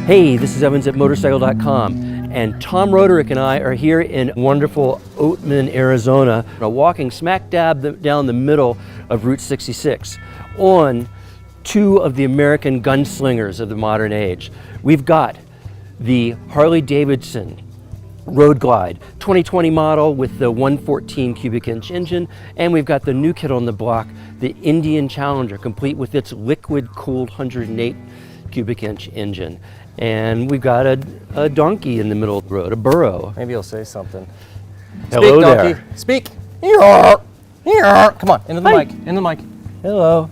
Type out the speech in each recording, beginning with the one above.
Hey, this is Evans at motorcycle.com, and Tom Roderick and I are here in wonderful Oatman, Arizona, walking smack dab down the middle of Route 66 on two of the American gunslingers of the modern age. We've got the Harley Davidson Road Glide 2020 model with the 114 cubic inch engine, and we've got the new kid on the block, the Indian Challenger, complete with its liquid cooled 108 cubic inch engine. And we've got a donkey in the middle of the road, a burro. Maybe he'll say something. Hello Speak, there. donkey. Speak. Here. Come on, into the Hi. mic. In the mic. Hello.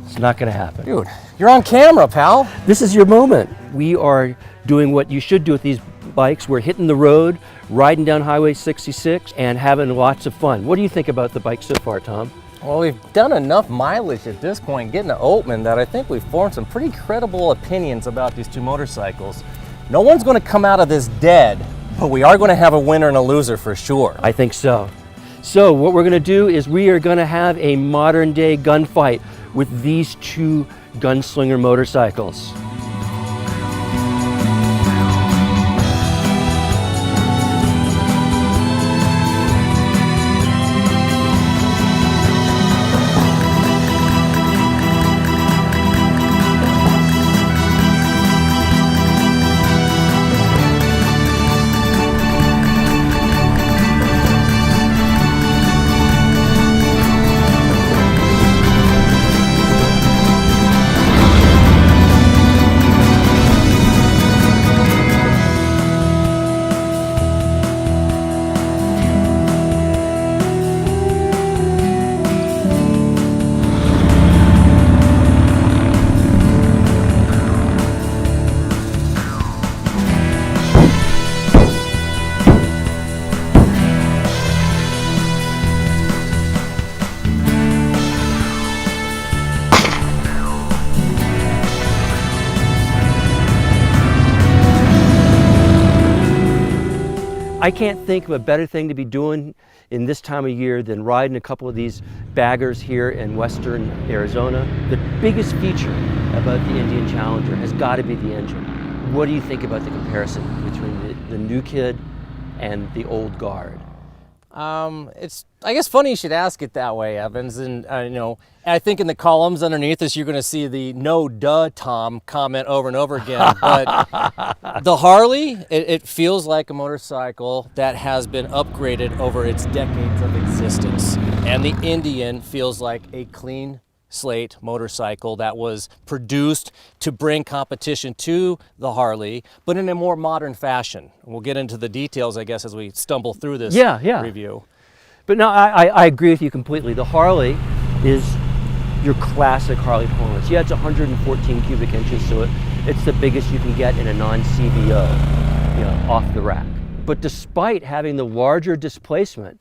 It's not gonna happen. Dude, you're on camera, pal. This is your moment. We are doing what you should do with these bikes. We're hitting the road, riding down Highway 66, and having lots of fun. What do you think about the bike so far, Tom? Well, we've done enough mileage at this point getting to Oatman that I think we've formed some pretty credible opinions about these two motorcycles. No one's going to come out of this dead, but we are going to have a winner and a loser for sure. I think so. So what we're gonna do is we are gonna have a modern day gunfight with these two gunslinger motorcycles. I can't think of a better thing to be doing in this time of year than riding a couple of these baggers here in western Arizona. The biggest feature about the Indian Challenger has got to be the engine. What do you think about the comparison between the new kid and the old guard? It's, I guess, funny you should ask it that way, Evans. And, I think in the columns underneath this, you're going to see the "no duh, Tom" comment over and over again. But the Harley, it feels like a motorcycle that has been upgraded over its decades of existence. And the Indian feels like a clean slate motorcycle that was produced to bring competition to the Harley, but in a more modern fashion. We'll get into the details, I guess, as we stumble through this review. But no, I agree with you completely. The Harley is your classic Harley performance. Yeah, it's 114 cubic inches, so it's the biggest you can get in a non-CVO, off the rack. But despite having the larger displacement,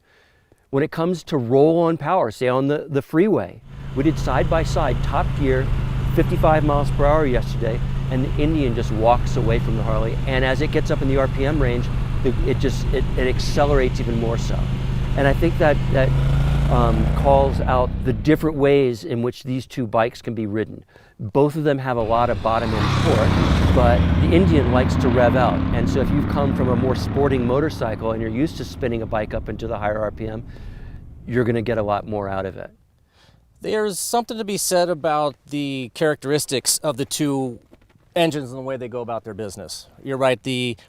when it comes to roll-on power, say on the freeway, we did side-by-side top gear, 55 miles per hour yesterday, and the Indian just walks away from the Harley. And as it gets up in the RPM range, it accelerates even more so. And I think that calls out the different ways in which these two bikes can be ridden. Both of them have a lot of bottom end torque, but the Indian likes to rev out. And so if you've come from a more sporting motorcycle and you're used to spinning a bike up into the higher RPM, you're gonna get a lot more out of it. There's something to be said about the characteristics of the two engines and the way they go about their business. You're right,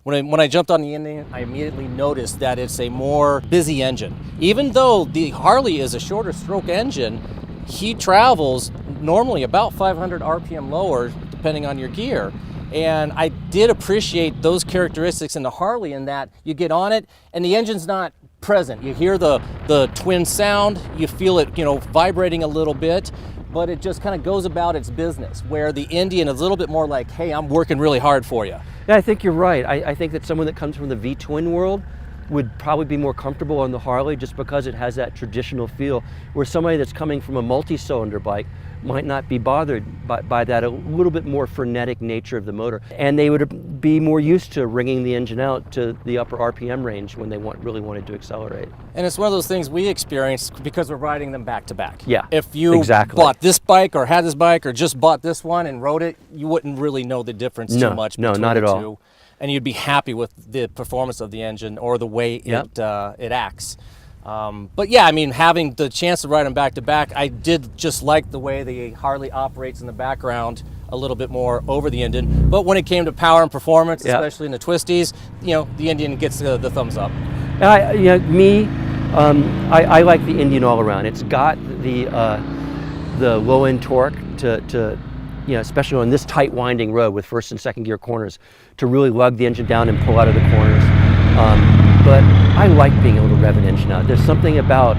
when I jumped on the Indian, I immediately noticed that it's a more busy engine. Even though the Harley is a shorter stroke engine, he travels normally about 500 RPM lower, depending on your gear. And I did appreciate those characteristics in the Harley in that you get on it and the engine's not present. You hear the twin sound, you feel it, vibrating a little bit, but it just kind of goes about its business, where the Indian is a little bit more like, hey, I'm working really hard for you. Yeah, I think you're right. I think that someone that comes from the V-twin world would probably be more comfortable on the Harley just because it has that traditional feel, where somebody that's coming from a multi-cylinder bike might not be bothered by that a little bit more frenetic nature of the motor. And they would be more used to wringing the engine out to the upper RPM range when they really wanted to accelerate. And it's one of those things we experienced because we're riding them back to back. Yeah, If you exactly. bought this bike or had this bike or just bought this one and rode it, you wouldn't really know the difference too much No, between not the at all. two. And you'd be happy with the performance of the engine or the way it acts. But yeah, I mean, having the chance to ride them back to back, I did just like the way the Harley operates in the background a little bit more over the Indian. But when it came to power and performance, especially in the twisties, the Indian gets the thumbs up. I like the Indian all around. It's got the low end torque to especially on this tight winding road with first and second gear corners, to really lug the engine down and pull out of the corners. But I like being able to rev an engine out. There's something about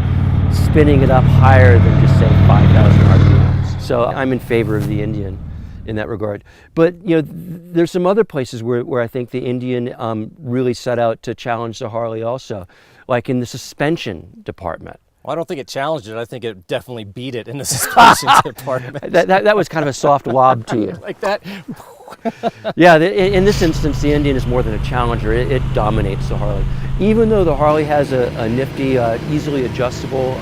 spinning it up higher than just say 5,000 RPMs. So I'm in favor of the Indian in that regard. But there's some other places where I think the Indian really set out to challenge the Harley also, like in the suspension department. Well, I don't think it challenged it. I think it definitely beat it in the suspension department. That was kind of a soft lob to you. Like that. Yeah, in this instance, the Indian is more than a challenger. It dominates the Harley. Even though the Harley has a nifty, easily adjustable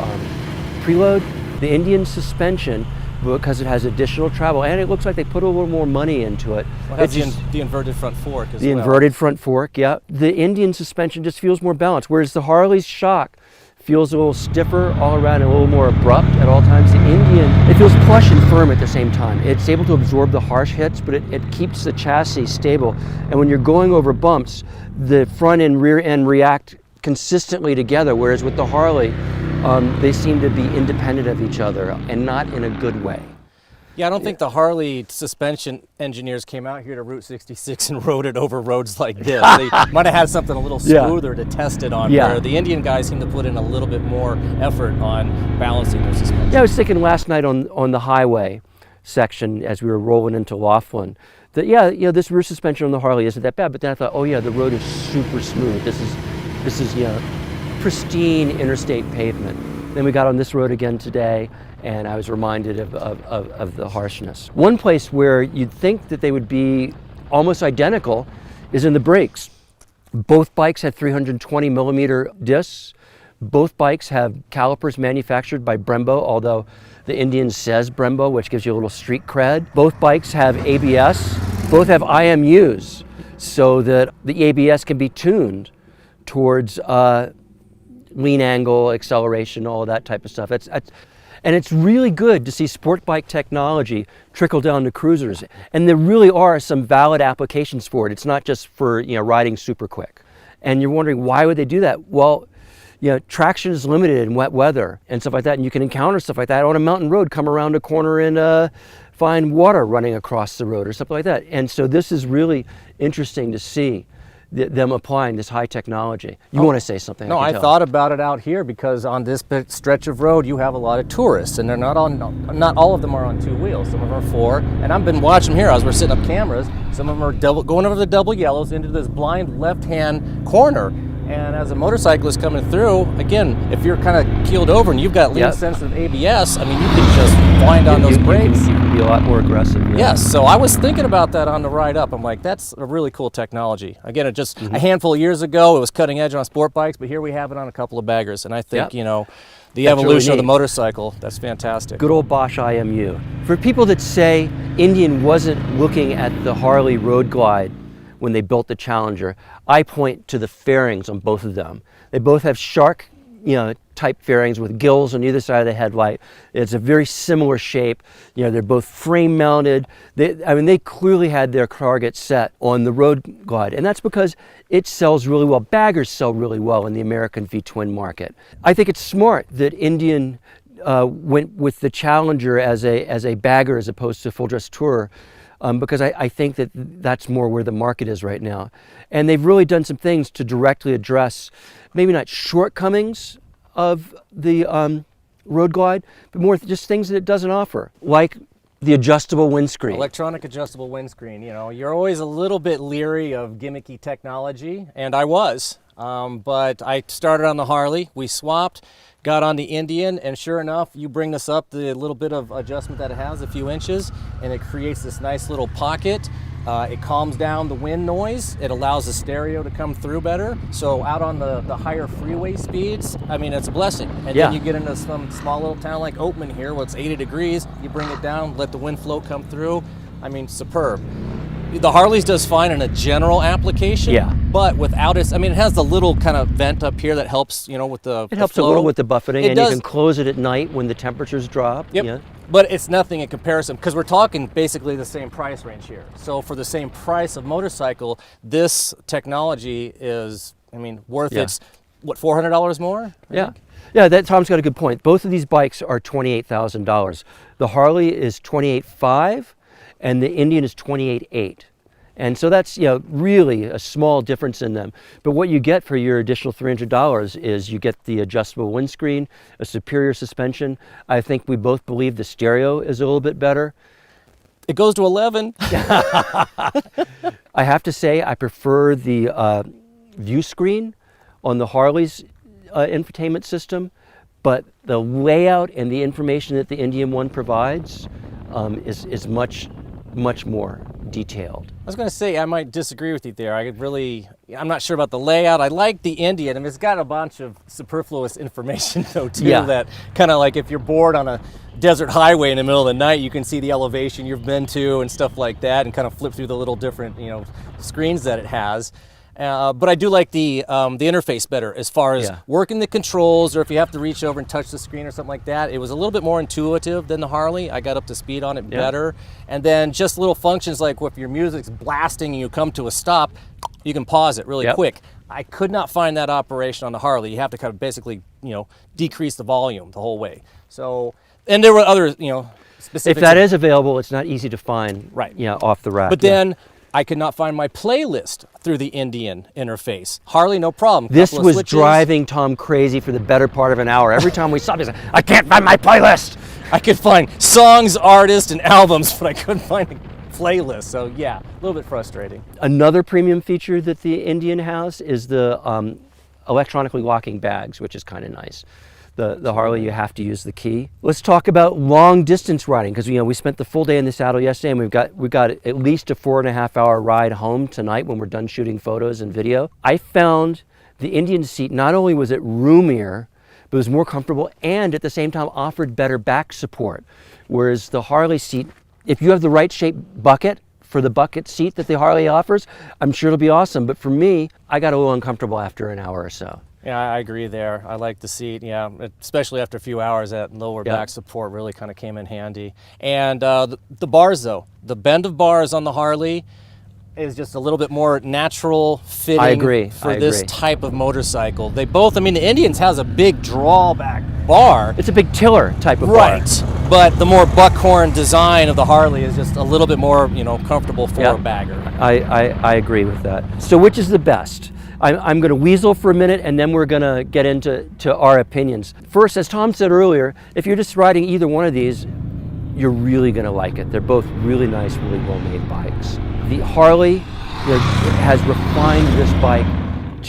preload, the Indian suspension, because it has additional travel, and it looks like they put a little more money into it. Well, it has the inverted front fork as well. The inverted front fork, yeah. The Indian suspension just feels more balanced, whereas the Harley's shock feels a little stiffer all around and a little more abrupt at all times. The Indian, it feels plush and firm at the same time. It's able to absorb the harsh hits, but it keeps the chassis stable. And when you're going over bumps, the front and rear end react consistently together, whereas with the Harley, they seem to be independent of each other and not in a good way. Yeah, I don't think the Harley suspension engineers came out here to Route 66 and rode it over roads like this. They might have had something a little smoother to test it on, where the Indian guys seem to put in a little bit more effort on balancing their suspension. Yeah, I was thinking last night on the highway section as we were rolling into Laughlin that, this rear suspension on the Harley isn't that bad, but then I thought, the road is super smooth. This is pristine interstate pavement. Then we got on this road again today, and I was reminded of the harshness. One place where you'd think that they would be almost identical is in the brakes. Both bikes have 320 millimeter discs. Both bikes have calipers manufactured by Brembo, although the Indian says Brembo, which gives you a little street cred. Both bikes have ABS. Both have IMUs, so that the ABS can be tuned towards lean angle, acceleration, all of that type of stuff. And it's really good to see sport bike technology trickle down to cruisers. And there really are some valid applications for it. It's not just for riding super quick. And you're wondering, why would they do that? Well, traction is limited in wet weather and stuff like that. And you can encounter stuff like that on a mountain road, come around a corner and find water running across the road or something like that. And so this is really interesting to see them applying this high technology. You want to say something? No, I thought about it out here because on this stretch of road you have a lot of tourists, and they're not all of them are on two wheels. Some of them are four, and I've been watching here as we're setting up cameras. Some of them are going over the double yellows into this blind left-hand corner. And as a motorcyclist coming through, again, if you're kind of keeled over and you've got lean sensitive ABS, I mean, you can just wind on those brakes. You can be a lot more aggressive. Yeah. Yes, so I was thinking about that on the ride up. I'm like, that's a really cool technology. Again, it just a handful of years ago, it was cutting edge on sport bikes, but here we have it on a couple of baggers. And I think, the evolution of the motorcycle, that's fantastic. Good old Bosch IMU. For people that say Indian wasn't looking at the Harley Road Glide when they built the Challenger, I point to the fairings on both of them. They both have shark, type fairings with gills on either side of the headlight. It's a very similar shape. They're both frame mounted. They clearly had their target set on the Road Glide, and that's because it sells really well. Baggers sell really well in the American V-twin market. I think it's smart that Indian went with the Challenger as a bagger as opposed to full dress tourer. Because I think that's more where the market is right now. And they've really done some things to directly address maybe not shortcomings of the Road Glide, but more just things that it doesn't offer, like the adjustable windscreen. Electronic adjustable windscreen. You're always a little bit leery of gimmicky technology, and I was. But I started on the Harley, we swapped, got on the Indian, and sure enough, you bring this up, the little bit of adjustment that it has, a few inches, and it creates this nice little pocket. It calms down the wind noise. It allows the stereo to come through better. So out on the higher freeway speeds, I mean, it's a blessing. And then you get into some small little town like Oatman here, where it's 80 degrees, you bring it down, let the wind flow come through. I mean, superb. The Harley's does fine in a general application, but without it, I mean, it has the little kind of vent up here that helps, you know, with the It helps flow. a little with the buffeting, It and does. you can close it at night when the temperatures drop. Yep. Yeah. But it's nothing in comparison, because we're talking basically the same price range here. So for the same price of motorcycle, this technology is, I mean, worth its, what, $400 more? I think? Yeah, that Tom's got a good point. Both of these bikes are $28,000. The Harley is $28,500, and the Indian is $28,800. And so that's, you know, really a small difference in them. But what you get for your additional $300 is you get the adjustable windscreen, a superior suspension. I think we both believe the stereo is a little bit better. It goes to 11. I have to say I prefer the view screen on the Harley's infotainment system, but the layout and the information that the Indian one provides is much more detailed. I was going to say, I might disagree with you there. I'm not sure about the layout. I like the Indian, and it's got a bunch of superfluous information though too, that kind of like if you're bored on a desert highway in the middle of the night, you can see the elevation you've been to and stuff like that, and kind of flip through the little different, you know, screens that it has. But I do like the interface better as far as working the controls, or if you have to reach over and touch the screen or something like that. It was a little bit more intuitive than the Harley. I got up to speed on it better. And then just little functions like if your music's blasting and you come to a stop, you can pause it really quick. I could not find that operation on the Harley. You have to kind of basically, you know, decrease the volume the whole way. So, and there were other, you know, specifics. If that is available, it's not easy to find, off the rack. But then I could not find my playlist through the Indian interface. Harley, no problem. This was driving Tom crazy for the better part of an hour. Every time we stopped, he said, I can't find my playlist. I could find songs, artists, and albums, but I couldn't find a playlist. So yeah, a little bit frustrating. Another premium feature that the Indian has is the electronically locking bags, which is kind of nice. The Harley, you have to use the key. Let's talk about long distance riding, because we spent the full day in the saddle yesterday, and we've got at least a 4.5-hour ride home tonight when we're done shooting photos and video. I found the Indian seat, not only was it roomier, but it was more comfortable, and at the same time offered better back support. Whereas the Harley seat, if you have the right shaped bucket for the bucket seat that the Harley offers, I'm sure it'll be awesome. But for me, I got a little uncomfortable after an hour or so. Yeah, I agree there. I like the seat, especially after a few hours, that lower back support really kind of came in handy. And the bars though, the bend of bars on the Harley is just a little bit more natural fitting for this type of motorcycle. They both, I mean, the Indians has a big drawback bar. It's a big tiller type of bar. Right, but the more buckhorn design of the Harley is just a little bit more, comfortable for a bagger. I agree with that. So which is the best? I'm going to weasel for a minute, and then we're going to get into our opinions. First, as Tom said earlier, if you're just riding either one of these, you're really going to like it. They're both really nice, really well-made bikes. The Harley has refined this bike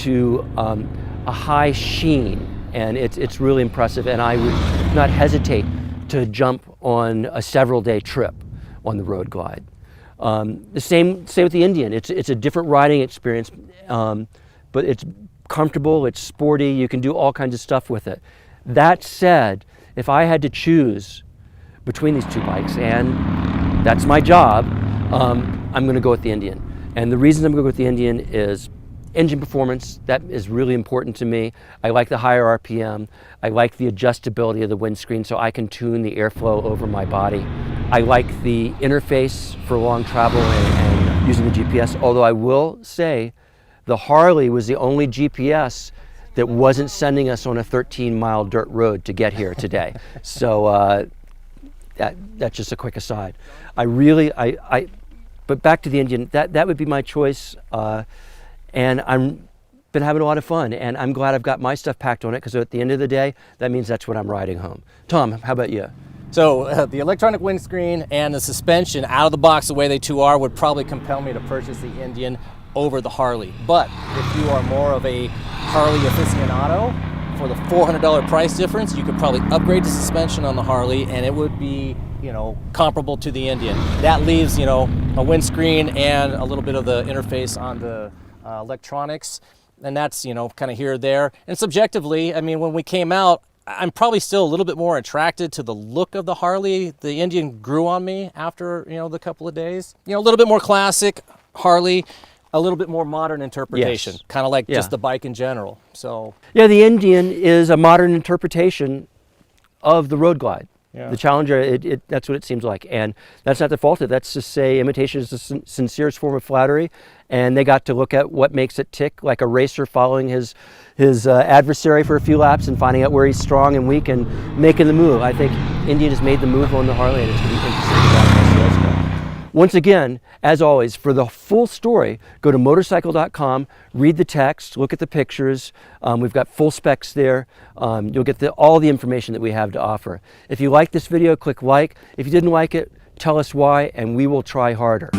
to a high sheen, and it's really impressive, and I would not hesitate to jump on a several-day trip on the Road Glide. The same with the Indian. It's a different riding experience, but it's comfortable, it's sporty, you can do all kinds of stuff with it. That said, if I had to choose between these two bikes, and that's my job, I'm going to go with the Indian. And the reason I'm going to go with the Indian is engine performance. That is really important to me. I like the higher RPM. I like the adjustability of the windscreen so I can tune the airflow over my body. I like the interface for long travel and using the GPS, although I will say the Harley was the only GPS that wasn't sending us on a 13-mile dirt road to get here today. So that's just a quick aside. But back to the Indian, that would be my choice. And I'm been having a lot of fun, and I'm glad I've got my stuff packed on it, because at the end of the day, that means that's what I'm riding home. Tom, how about you? So the electronic windscreen and the suspension out of the box, the way they two are, would probably compel me to purchase the Indian. over the Harley. But if you are more of a Harley aficionado, for the $400 price difference, you could probably upgrade the suspension on the Harley and it would be, you know, comparable to the Indian. That leaves, you know, a windscreen and a little bit of the interface on the electronics, and that's, you know, kind of here or there. And subjectively, I mean, when we came out, I'm probably still a little bit more attracted to the look of the Harley. The Indian grew on me after, you know, the couple of days. You know, a little bit more classic Harley, a little bit more modern interpretation, Yes. kind of like Yeah. just the bike in general. So Yeah, the Indian is a modern interpretation of the Road Glide. Yeah. The Challenger, that's what it seems like. And that's not the fault of it. That's to say imitation is the sincerest form of flattery. And they got to look at what makes it tick, like a racer following his adversary for a few laps and finding out where he's strong and weak and making the move. I think Indian has made the move on the Harley, and it's going to be interesting to watch how sales go. Once again, as always, for the full story, go to motorcycle.com, read the text, look at the pictures. We've got full specs there. You'll get all the information that we have to offer. If you like this video, click like. If you didn't like it, tell us why, and we will try harder.